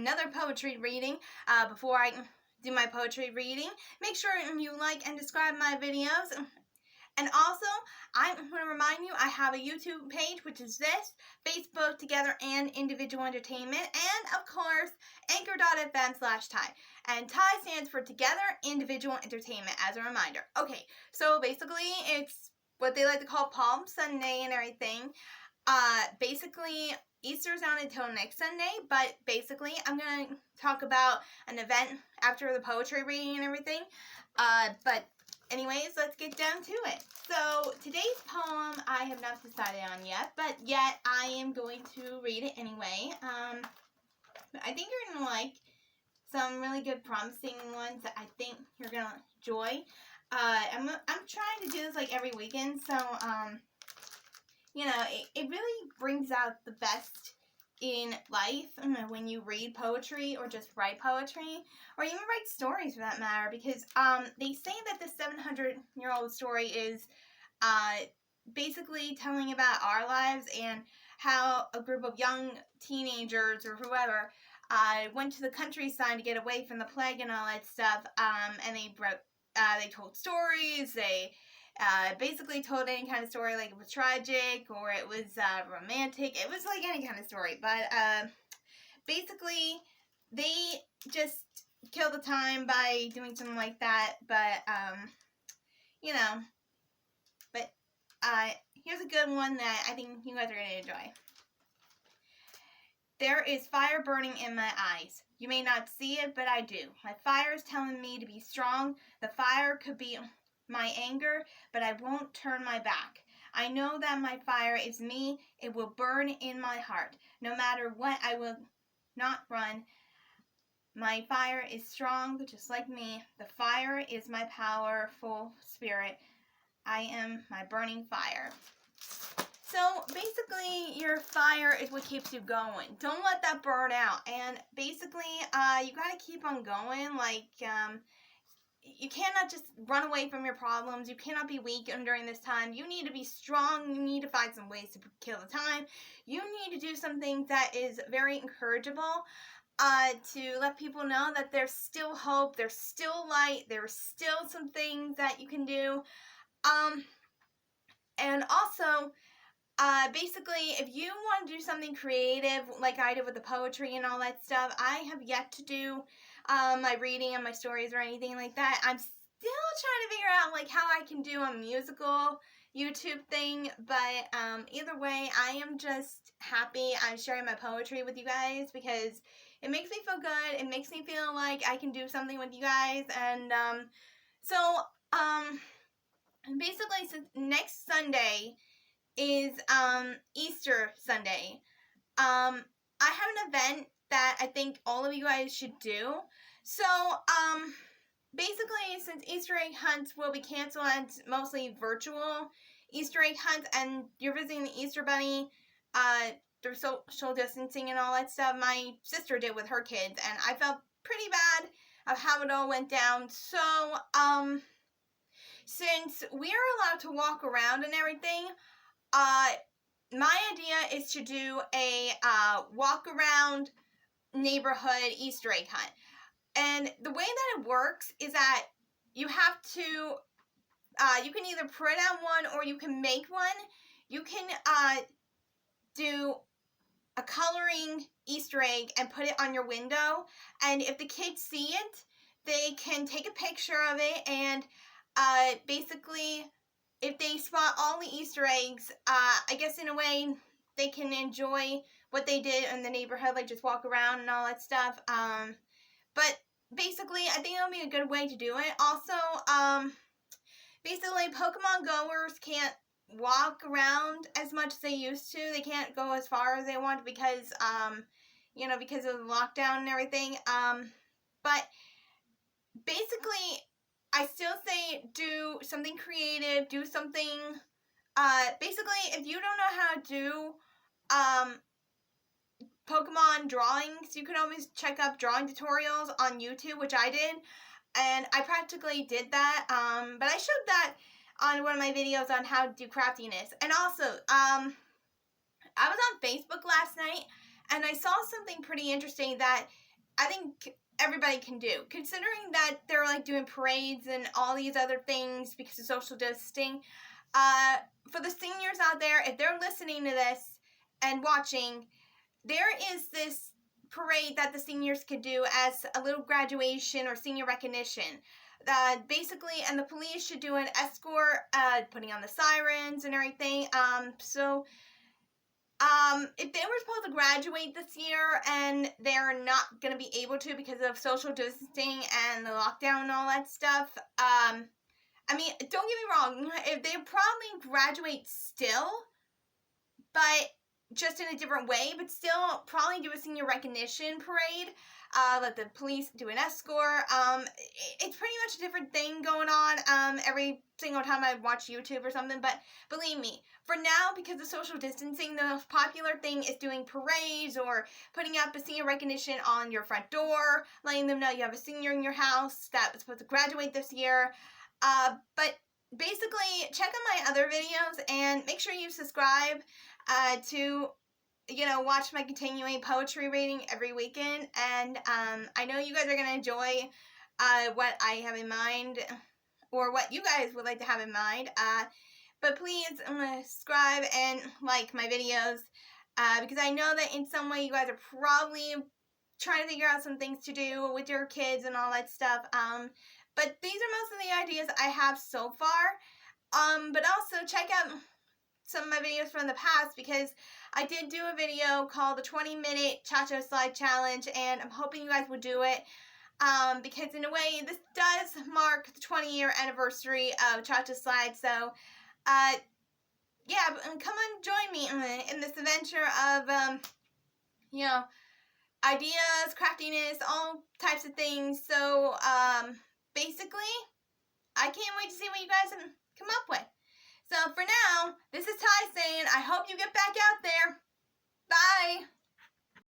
another poetry reading. Before I do my poetry reading, make sure you like and subscribe my videos. And also, I want to remind you, I have a YouTube page, which is this, Facebook Together and Individual Entertainment, and of course, anchor.fm/T.I.E. And T.I.E stands for Together Individual Entertainment, as a reminder. Okay, so basically, it's what they like to call Palm Sunday and everything. Basically, Easter's not until next Sunday, but basically, I'm going to talk about an event after the poetry reading and everything. But anyways, let's get down to it. So, today's poem I have not decided on yet, but yet I am going to read it anyway. I think you're going to like some really good promising ones that I think you're going to enjoy. I'm trying to do this like every weekend, so, you know, it really brings out the best in life when you read poetry or just write poetry or even write stories for that matter, because they say that the 700-year-old story is basically telling about our lives and how a group of young teenagers or whoever went to the countryside to get away from the plague and all that stuff, and they told stories, they basically told any kind of story, like it was tragic or it was romantic. It was like any kind of story, but basically they just kill the time by doing something like that. But you know, but here's a good one that I think you guys are going to enjoy. There is fire burning in my eyes. You may not see it, but I do. My fire is telling me to be strong. The fire could be my anger, but I won't turn my back. I know that my fire is me. It will burn in my heart. No matter what, I will not run. My fire is strong, just like me. The fire is my powerful spirit. I am my burning fire. So basically, your fire is what keeps you going. Don't let that burn out. And basically, you gotta keep on going. Like, you cannot just run away from your problems. You cannot be weak during this time. You need to be strong. You need to find some ways to kill the time. You need to do something that is very encourageable, to let people know that there's still hope, there's still light, there's still some things that you can do. And also, basically, if you want to do something creative, like I did with the poetry and all that stuff, I have yet to do my reading and my stories or anything like that. I'm still trying to figure out like how I can do a musical YouTube thing, but either way, I am just happy I'm sharing my poetry with you guys because it makes me feel good. It makes me feel like I can do something with you guys, and so basically, since next Sunday is Easter Sunday, I have an event that I think all of you guys should do. So basically, since Easter egg hunts will be canceled and it's mostly virtual Easter egg hunts, and you're visiting the Easter Bunny through social distancing and all that stuff, my sister did with her kids, and I felt pretty bad of how it all went down. So since we are allowed to walk around and everything, my idea is to do a walk around neighborhood Easter egg hunt. And the way that it works is that you have to, you can either print out one or you can make one. You can do a coloring Easter egg and put it on your window. And if the kids see it, they can take a picture of it, and basically, if they spot all the Easter eggs, I guess in a way, they can enjoy what they did in the neighborhood, like just walk around and all that stuff. But basically, I think it'll be a good way to do it. Also, basically, Pokemon goers can't walk around as much as they used to. They can't go as far as they want because, you know, because of the lockdown and everything. But basically, I still say do something creative, do something, basically, if you don't know how to do, Pokemon drawings, you can always check up drawing tutorials on YouTube, which I did, and I practically did that, but I showed that on one of my videos on how to do craftiness. And also, I was on Facebook last night, and I saw something pretty interesting that I think everybody can do, considering that they're like doing parades and all these other things because of social distancing. For the seniors out there, if they're listening to this and watching, there is this parade that the seniors could do as a little graduation or senior recognition. Basically, and the police should do an escort, putting on the sirens and everything. If they were supposed to graduate this year and they're not going to be able to because of social distancing and the lockdown and all that stuff, I mean, don't get me wrong, if they probably graduate still, but just in a different way, but still probably do a senior recognition parade. Let the police do an escort. It's pretty much a different thing going on every single time I watch YouTube or something. But believe me, for now, because of social distancing, the most popular thing is doing parades or putting up a senior recognition on your front door, letting them know you have a senior in your house that was supposed to graduate this year. But basically, check out my other videos and make sure you subscribe to watch my continuing poetry reading every weekend. And I know you guys are going to enjoy what I have in mind, or what you guys would like to have in mind. But please subscribe and like my videos, because I know that in some way you guys are probably trying to figure out some things to do with your kids and all that stuff. But these are most of the ideas I have so far. But also check out some of my videos from the past, because I did do a video called the 20-minute Cha-Cha Slide Challenge, and I'm hoping you guys will do it, because in a way this does mark the 20-year anniversary of Cha-Cha Slide. So yeah, come on, join me in this adventure of ideas, craftiness, all types of things. So basically, I can't wait to see what you guys come up with. So for now, this is Ty saying, I hope you get back out there.